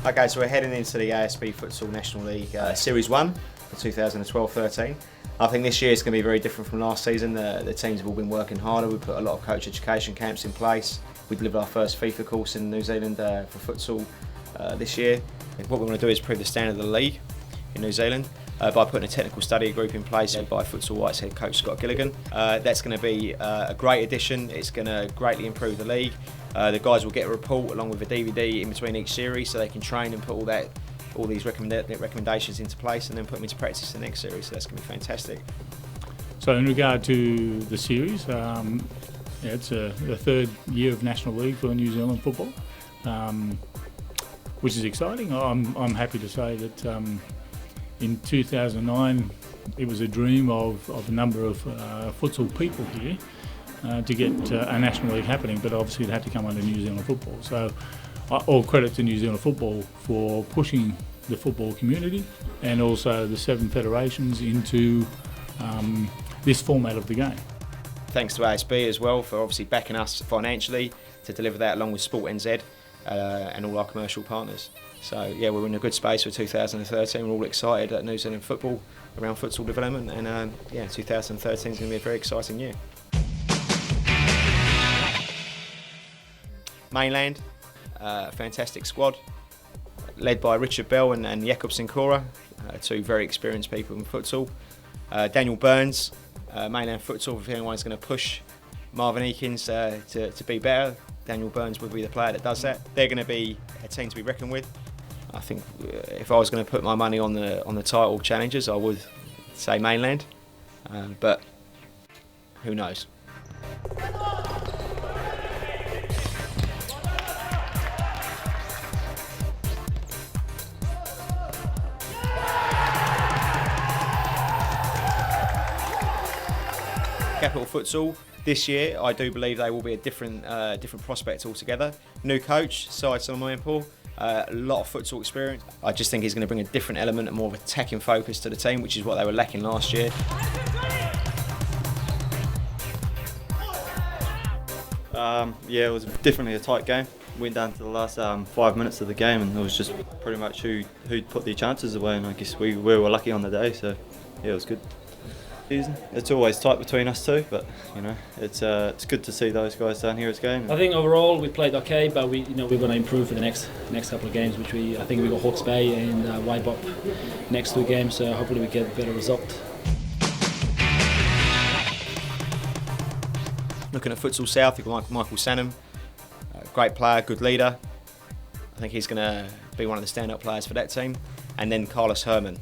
Okay, so we're heading into the ASB Futsal National League Series 1 for 2012-13. I think this year is going to be very different from last season. The teams have all been working harder. We put a lot of coach education camps in place. We delivered our first FIFA course in New Zealand for futsal this year. What we want to do is improve the standard of the league in New Zealand by putting a technical study group in place led by Futsal White's head coach Scott Gilligan. That's going to be a great addition. It's going to greatly improve the league. The guys will get a report along with a DVD in between each series, so they can train and put all these recommendations into place and then put them into practice in the next series. So that's going to be fantastic. So in regard to the series, it's the third year of National League for New Zealand football, which is exciting. I'm happy to say that in 2009 it was a dream of a number of futsal people here to get a National League happening, but obviously it had to come under New Zealand football. So all credit to New Zealand football for pushing the football community and also the 7 federations into this format of the game. Thanks to ASB as well for obviously backing us financially to deliver that, along with Sport NZ and all our commercial partners. So yeah, we're in a good space for 2013. We're all excited at New Zealand football around futsal development, and yeah, 2013 is going to be a very exciting year. Mainland, fantastic squad, led by Richard Bell and Jakob Sincora, 2 very experienced people in futsal. Daniel Burns, Mainland futsal, if anyone's going to push Marvin Eakins to be better, Daniel Burns would be the player that does that. They're going to be a team to be reckoned with. I think if I was going to put my money on the title challengers, I would say Mainland, but who knows. Capital Futsal this year, I do believe they will be a different prospect altogether. New coach, Syed Solomon, a lot of futsal experience. I just think he's going to bring a different element and more of a attacking focus to the team, which is what they were lacking last year. Yeah, it was definitely a tight game. Went down to the last 5 minutes of the game, and it was just pretty much who put their chances away, and I guess we were lucky on the day, so yeah, it was good. It's always tight between us two, but you know, it's good to see those guys down here as game. I think overall we played okay, but we're going to improve for the next couple of games, which I think we got Hawke's Bay and Waibop next 2 games, so hopefully we get a better result. Looking at Futsal South, you've got Michael Sanham, great player, good leader. I think he's going to be one of the stand-up players for that team. And then Carlos Herman,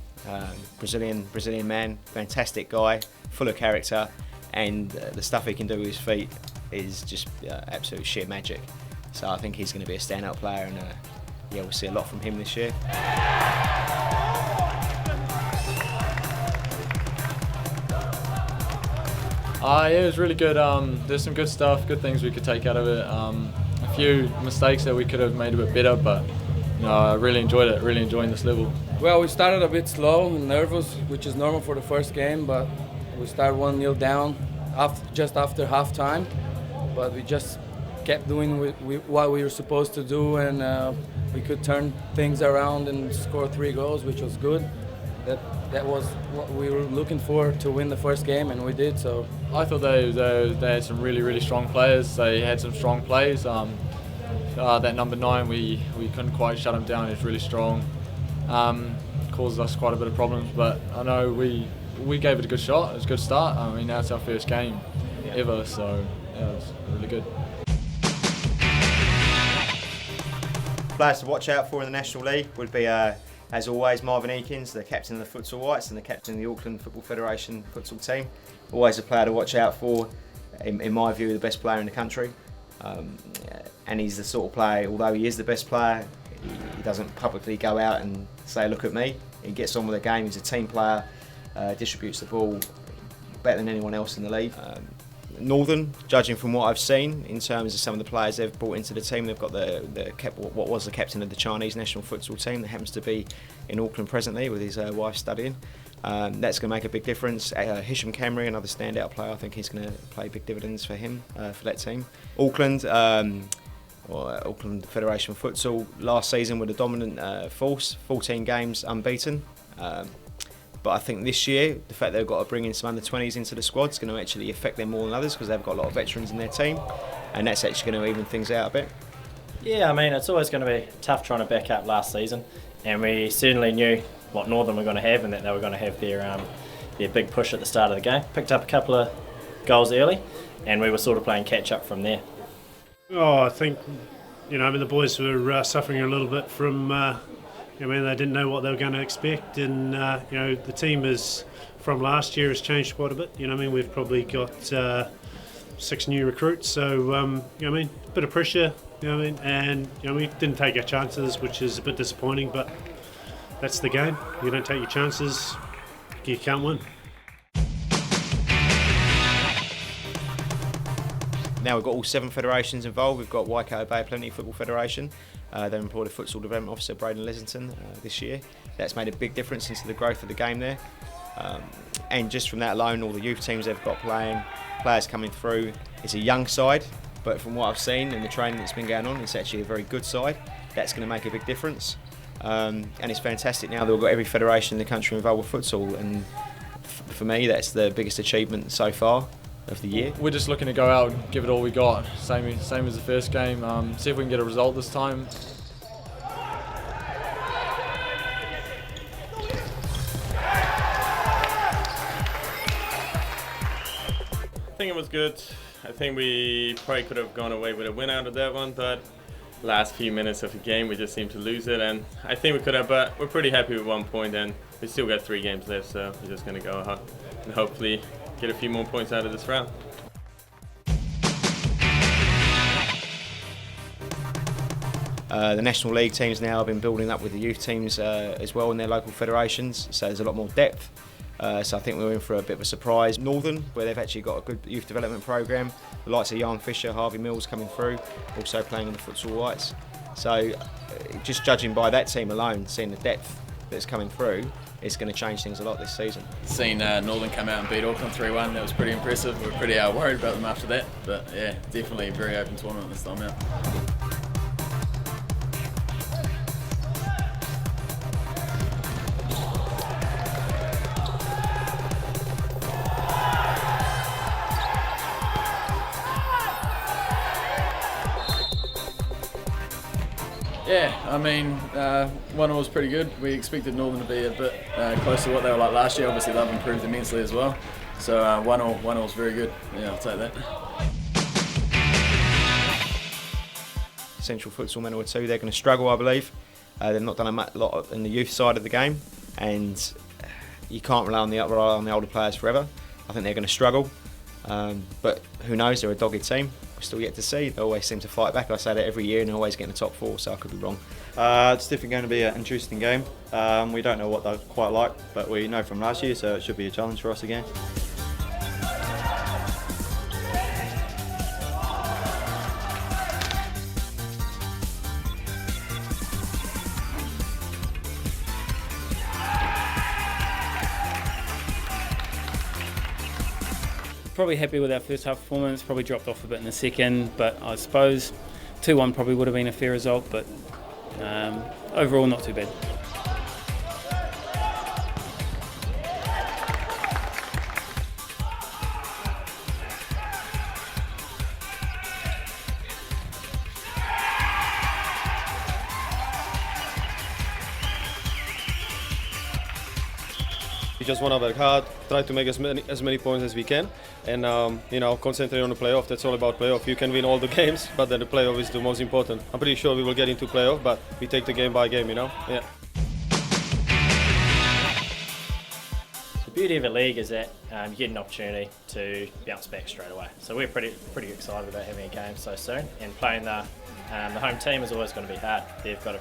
Brazilian man, fantastic guy, full of character, and the stuff he can do with his feet is just absolute sheer magic. So I think he's going to be a stand-up player, and yeah, we'll see a lot from him this year. Yeah, it was really good. There's some good stuff, good things we could take out of it. A few mistakes that we could have made a bit better, but I really enjoyed it, really enjoying this level. Well, we started a bit slow and nervous, which is normal for the first game, but we started 1-0 down just after half-time, but we just kept doing what we were supposed to do, and we could turn things around and score 3 goals, which was good. That was what we were looking for to win the first game, and we did. So I thought they had some really strong players. They had some strong plays. That number 9, we couldn't quite shut him down. He's really strong. Caused us quite a bit of problems, but I know we gave it a good shot. It was a good start. I mean, now it's our first game ever, so yeah, it was really good. Players to watch out for in the National League would be, as always, Marvin Eakins, the captain of the Futsal Whites and the captain of the Auckland Football Federation futsal team. Always a player to watch out for, in my view, the best player in the country. And he's the sort of player, although he is the best player, he doesn't publicly go out and say, look at me. He gets on with the game, he's a team player, distributes the ball better than anyone else in the league. Northern, judging from what I've seen in terms of some of the players they've brought into the team, they've got what was the captain of the Chinese national futsal team that happens to be in Auckland presently with his wife studying. That's going to make a big difference. Hisham Camry, another standout player, I think he's going to play big dividends for him, for that team. Auckland, or Auckland Federation Futsal last season with a dominant force, 14 games unbeaten. But I think this year, the fact they've got to bring in some under-20s into the squad is going to actually affect them more than others because they've got a lot of veterans in their team, and that's actually going to even things out a bit. Yeah, I mean, it's always going to be tough trying to back up last season, and we certainly knew what Northern were going to have and that they were going to have their big push at the start of the game. Picked up a couple of goals early, and we were sort of playing catch-up from there. Oh, I think, the boys were suffering a little bit from... they didn't know what they were going to expect, and the team from last year has changed quite a bit. We've probably got 6 new recruits, so a bit of pressure. And we didn't take our chances, which is a bit disappointing, but that's the game. You don't take your chances, you can't win. Now we've got all 7 federations involved. We've got Waikato Bay Plenty Football Federation. They've employed a futsal development officer, Braden Lesington, this year. That's made a big difference into the growth of the game there. And just from that alone, all the youth teams they've got playing, players coming through. It's a young side, but from what I've seen and the training that's been going on, it's actually a very good side. That's going to make a big difference. And it's fantastic now that we've got every federation in the country involved with futsal. And for me, that's the biggest achievement so far of the year. We're just looking to go out and give it all we got, same as the first game, see if we can get a result this time. I think it was good. I think we probably could have gone away with a win out of that one, but last few minutes of the game we just seemed to lose it, and I think we could have, but we're pretty happy with 1 point, and we still got 3 games left, so we're just going to go out and hopefully get a few more points out of this round. The National League teams now have been building up with the youth teams as well in their local federations, so there's a lot more depth. So I think we're in for a bit of a surprise. Northern, where they've actually got a good youth development program, the likes of Jan Fisher, Harvey Mills coming through, also playing in the futsal whites. So just judging by that team alone, seeing the depth that's coming through, it's going to change things a lot this season. Seen Northern come out and beat Auckland 3-1, that was pretty impressive. We were pretty worried about them after that, but yeah, definitely a very open tournament this time out. Yeah, I mean, 1-0 was pretty good. We expected Northern to be a bit close to what they were like last year. Obviously, they've improved immensely as well. So 1-0 was very good. Yeah, I'll take that. Central Futsal Manawatu 2, they're going to struggle, I believe. They've not done a lot in the youth side of the game, and you can't rely on the older players forever. I think they're going to struggle, but who knows? They're a dogged team. We're still yet to see. They always seem to fight back. I say that every year, and they always get in the top 4, so I could be wrong. It's definitely going to be an interesting game. We don't know what they're quite like, but we know from last year, so it should be a challenge for us again. Probably happy with our first half performance, probably dropped off a bit in the second, but I suppose 2-1 probably would have been a fair result, but overall not too bad. We just want to work hard, try to make as many points as we can, and concentrate on the playoff. That's all about playoff. You can win all the games, but then the playoff is the most important. I'm pretty sure we will get into playoff, but we take the game by game, Yeah. The beauty of a league is that you get an opportunity to bounce back straight away. So we're pretty excited about having a game so soon, and playing the home team is always going to be hard. They've got a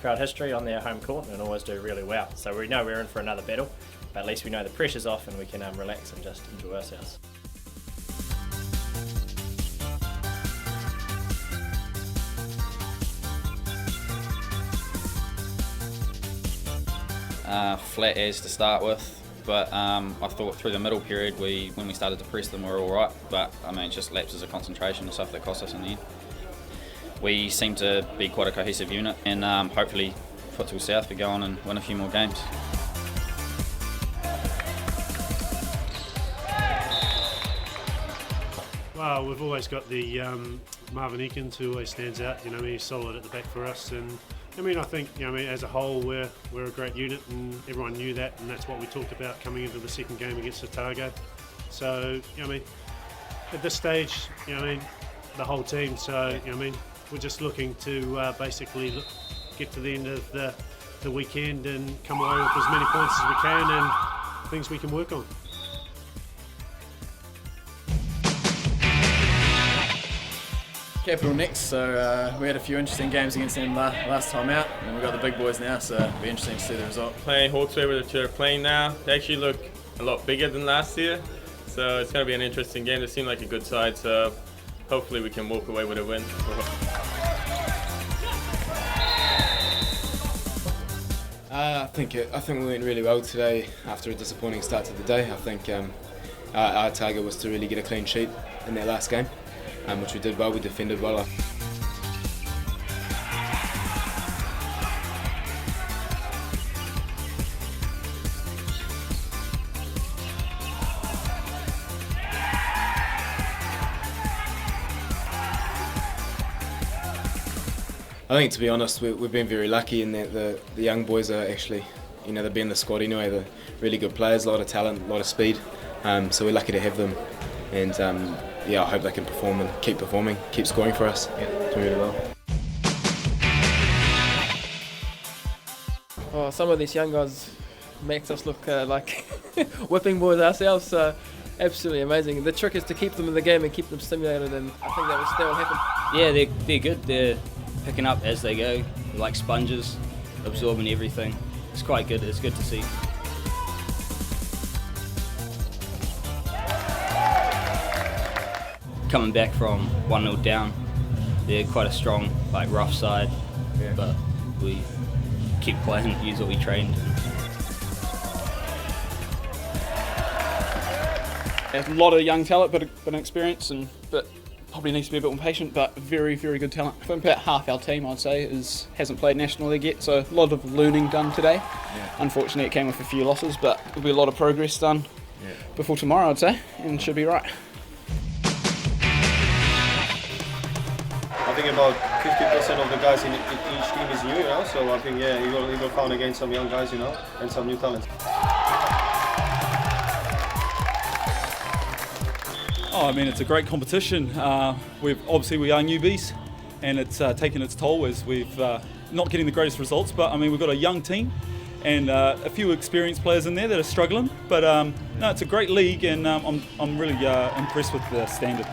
proud history on their home court and always do really well. So we know we're in for another battle, but at least we know the pressure's off and we can relax and just enjoy ourselves. Flat as to start with, but I thought through the middle period when we started to press them we were all right, but I mean just lapses of concentration and stuff that cost us in the end. we seem to be quite a cohesive unit, and hopefully Futsal South will go on and win a few more games. Well, we've always got the Marvin Eakins, who always stands out. You know, he's solid at the back for us, and I mean, I think, you know, I mean, as a whole, we're a great unit, and everyone knew that, and that's what we talked about coming into the second game against Otago. So, you know, I mean, at this stage, you know, I mean, the whole team. So, you know, I mean, we're just looking to basically get to the end of the weekend and come away with as many points as we can and things we can work on. Capital next, so we had a few interesting games against them last time out, and we've got the big boys now, so it'll be interesting to see the result. Playing Hawke's Bay with the they're playing now, they actually look a lot bigger than last year, so it's going to be an interesting game. They seem like a good side, so hopefully we can walk away with a win. I think we went really well today after a disappointing start to the day. I think our target was to really get a clean sheet in that last game, which we did well. We defended well. I think, to be honest, we've been very lucky in that the young boys are actually, you know, they've been in the squad anyway. They're really good players, a lot of talent, a lot of speed. So we're lucky to have them, and yeah, I hope they can perform and keep performing, keep scoring for us. Yeah, doing really well. Oh, some of these young guys makes us look like whipping boys ourselves. So absolutely amazing. The trick is to keep them in the game and keep them stimulated, and I think that will happen. Yeah, they're good. They're picking up as they go, like sponges, absorbing everything. It's quite good. It's good to see. Coming back from 1-0 down, they're quite a strong, like rough side, but we keep playing, use what we trained. There's a lot of young talent, but experience, but probably needs to be a bit more patient. But very, very good talent. I think about half our team, I'd say, hasn't played National League yet, so a lot of learning done today. Yeah. Unfortunately, it came with a few losses, but there'll be a lot of progress done before tomorrow, I'd say, and should be right. I think about 50% of the guys in each team is new, you know. So I think, yeah, you will find again some young guys, you know, and some new talents. Oh, I mean, it's a great competition. We are newbies, and it's taken its toll as we've not getting the greatest results. But I mean, we've got a young team and a few experienced players in there that are struggling. But no, it's a great league, and I'm really impressed with the standard.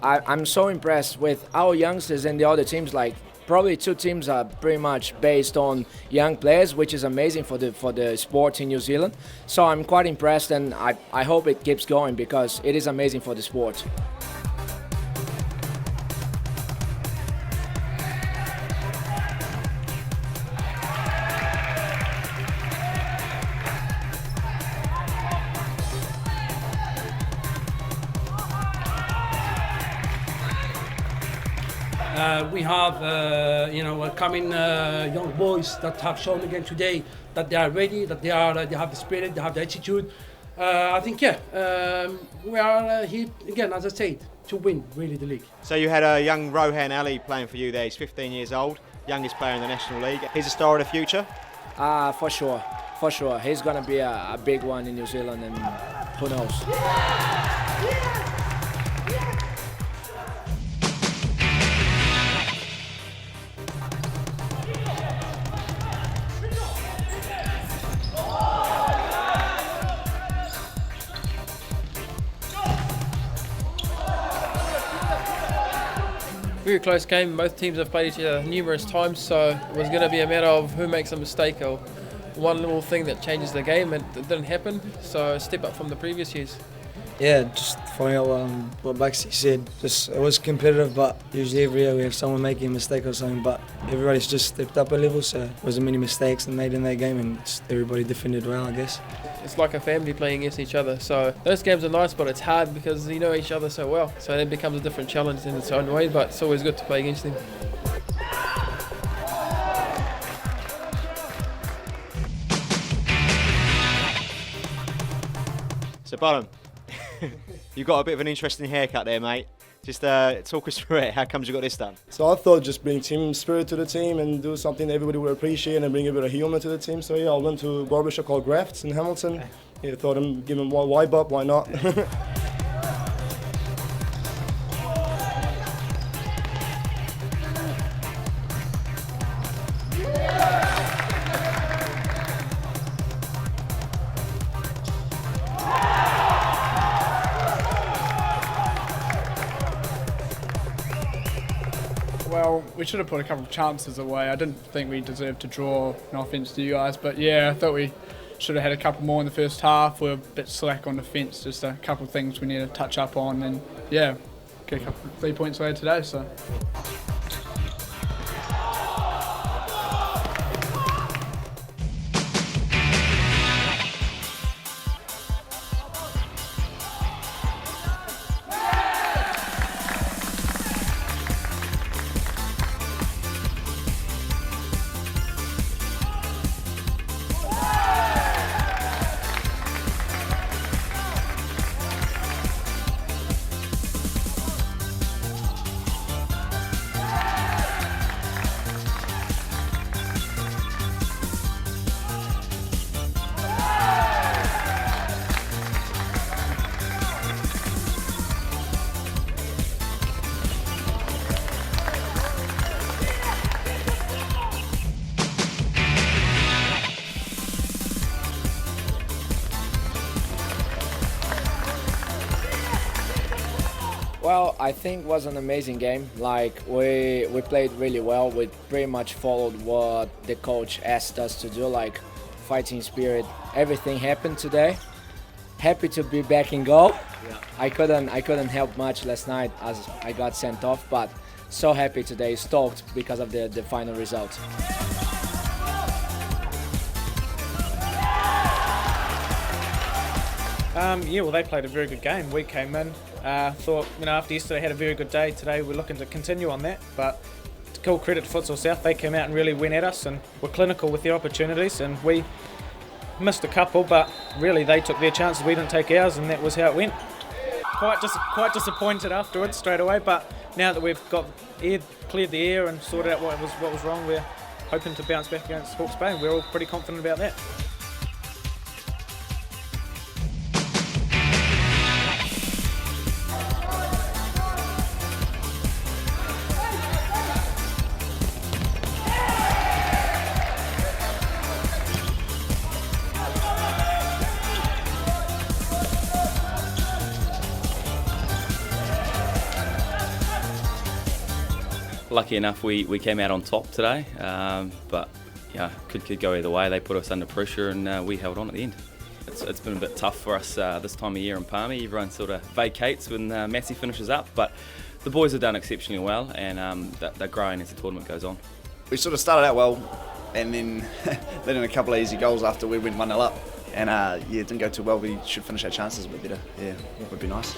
I'm so impressed with our youngsters and the other teams. Like, probably two teams are pretty much based on young players, which is amazing for the sport in New Zealand. So I'm quite impressed, and I hope it keeps going because it is amazing for the sport. We have, coming young boys that have shown again today that they are ready, that they have the spirit, they have the attitude. I think, we are here again, as I said, to win really the league. So you had a young Rohan Ali playing for you there. He's 15 years old, youngest player in the National League. He's a star of the future. For sure. He's gonna be a big one in New Zealand, and who knows. Very close game. Both teams have played each other numerous times, so it was going to be a matter of who makes a mistake or one little thing that changes the game, and it didn't happen. So a step up from the previous years. Yeah, just following up what Baxi said. Just it was competitive, but usually every year we have someone making a mistake or something. But everybody's just stepped up a level, so there wasn't many mistakes made in that game, and just everybody defended well, I guess. It's like a family playing against each other. So those games are nice, but it's hard because you know each other so well. So it becomes a different challenge in its own way. But it's always good to play against them. So Bonham, you've got a bit of an interesting haircut there, mate. Just talk us through it. How comes you got this done? So I thought just bring team spirit to the team and do something everybody would appreciate and bring a bit of humor to the team. So yeah, I went to a barbershop called Grafts in Hamilton. Yeah, thought I'd give him one wipe up, why not? Well, we should have put a couple of chances away. I didn't think we deserved to draw, no offence to you guys, but yeah, I thought we should have had a couple more in the first half. We were a bit slack on defence, just a couple of things we need to touch up on, and yeah, get a couple 3 points away today. So. Well, I think it was an amazing game. Like we played really well. We pretty much followed what the coach asked us to do, like fighting spirit. Everything happened today. Happy to be back in goal. Yeah. I couldn't help much last night as I got sent off, but so happy today, stoked because of the final result. Yeah, well, they played a very good game. We came in, thought, after yesterday had a very good day. Today we're looking to continue on that, but to give credit to Futsal South, they came out and really went at us and were clinical with their opportunities, and we missed a couple, but really they took their chances, we didn't take ours, and that was how it went. Quite disappointed afterwards straight away, but now that we've got cleared the air and sorted out what was wrong, we're hoping to bounce back against Hawke's Bay, and we're all pretty confident about that. Lucky enough, we came out on top today, but yeah, could go either way. They put us under pressure, and we held on at the end. It's been a bit tough for us this time of year in Palmy. Everyone sort of vacates when Massey finishes up, but the boys have done exceptionally well, and they're growing as the tournament goes on. We sort of started out well, and then let in a couple of easy goals after we went 1-0 up, and yeah, it didn't go too well. We should finish our chances a bit better. Yeah, it would be nice.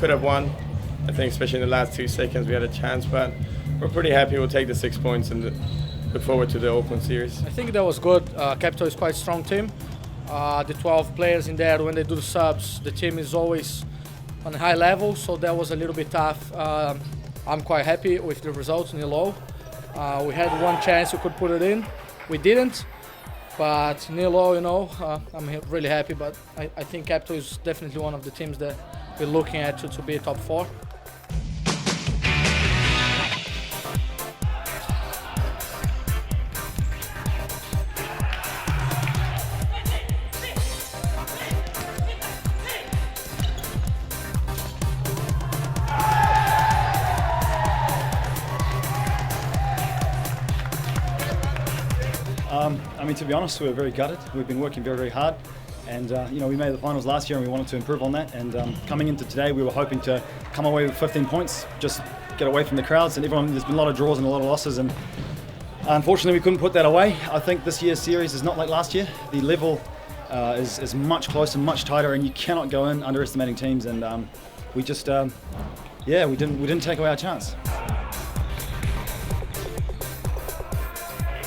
could have won. I think especially in the last 2 seconds we had a chance, but we're pretty happy we'll take the 6 points and look forward to the Auckland series. I think that was good. Capital is quite a strong team. The 12 players in there, when they do the subs, the team is always on a high level, so that was a little bit tough. I'm quite happy with the results, 0-0. We had one chance we could put it in. We didn't, but 0-0, you know, I'm really happy, but I think Capital is definitely one of the teams that we're looking at to be a top 4. I mean, to be honest, we were very gutted. We've been working very, very hard, and you know, we made the finals last year, and we wanted to improve on that. And coming into today, we were hoping to come away with 15 points, just get away from the crowds. And everyone, there's been a lot of draws and a lot of losses, and unfortunately, we couldn't put that away. I think this year's series is not like last year. The level is much closer, much tighter, and you cannot go in underestimating teams. And we just, yeah, we didn't take away our chance.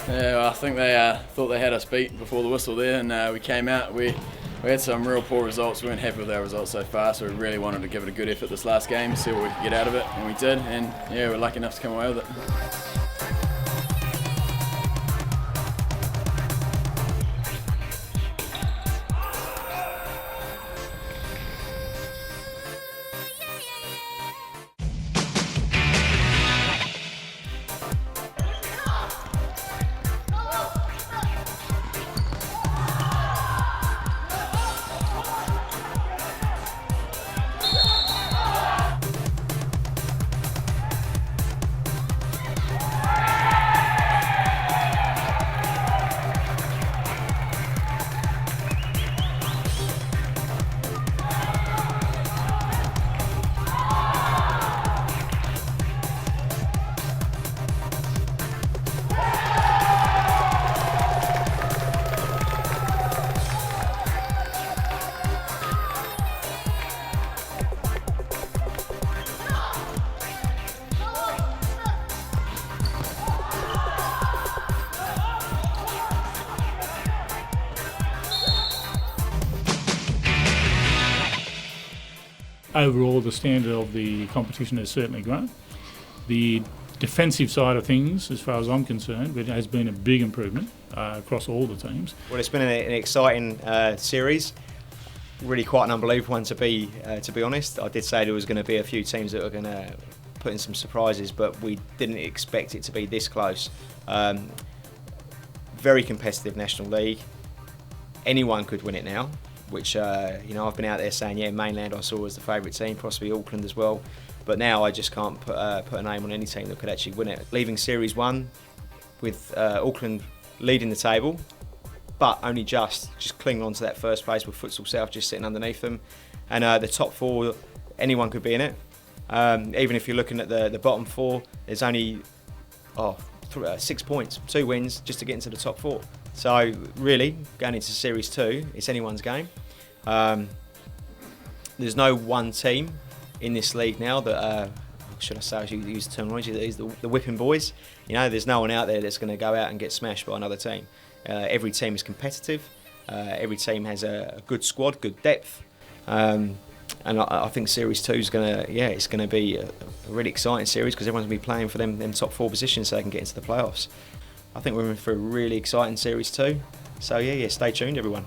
Yeah, well, I think they thought they had us beat before the whistle there, and we came out. We had some real poor results. We weren't happy with our results so far, so we really wanted to give it a good effort this last game, see what we could get out of it, and we did. And yeah, we're lucky enough to come away with it. Overall, the standard of the competition has certainly grown. The defensive side of things, as far as I'm concerned, it has been a big improvement across all the teams. Well, it's been an exciting series. Really quite an unbelievable one to be honest. I did say there was going to be a few teams that were going to put in some surprises, but we didn't expect it to be this close. Very competitive National League. Anyone could win it now. Which, you know, I've been out there saying, yeah, Mainland I saw as the favourite team, possibly Auckland as well. But now I just can't put a name on any team that could actually win it. Leaving Series 1 with Auckland leading the table, but only just clinging on to that first place with Futsal South just sitting underneath them. And the top 4, anyone could be in it. Even if you're looking at the bottom 4, there's only 6 points, 2 wins just to get into the top 4. So really, going into Series 2, it's anyone's game. There's no one team in this league now that, should I say, I should use the terminology, that is the whipping boys. You know, there's no one out there that's going to go out and get smashed by another team. Every team is competitive. Every team has a good squad, good depth. And I think Series 2 is going to, it's going to be a really exciting series because everyone's going to be playing for them top 4 positions so they can get into the playoffs. I think we're in for a really exciting Series 2. So yeah, stay tuned everyone.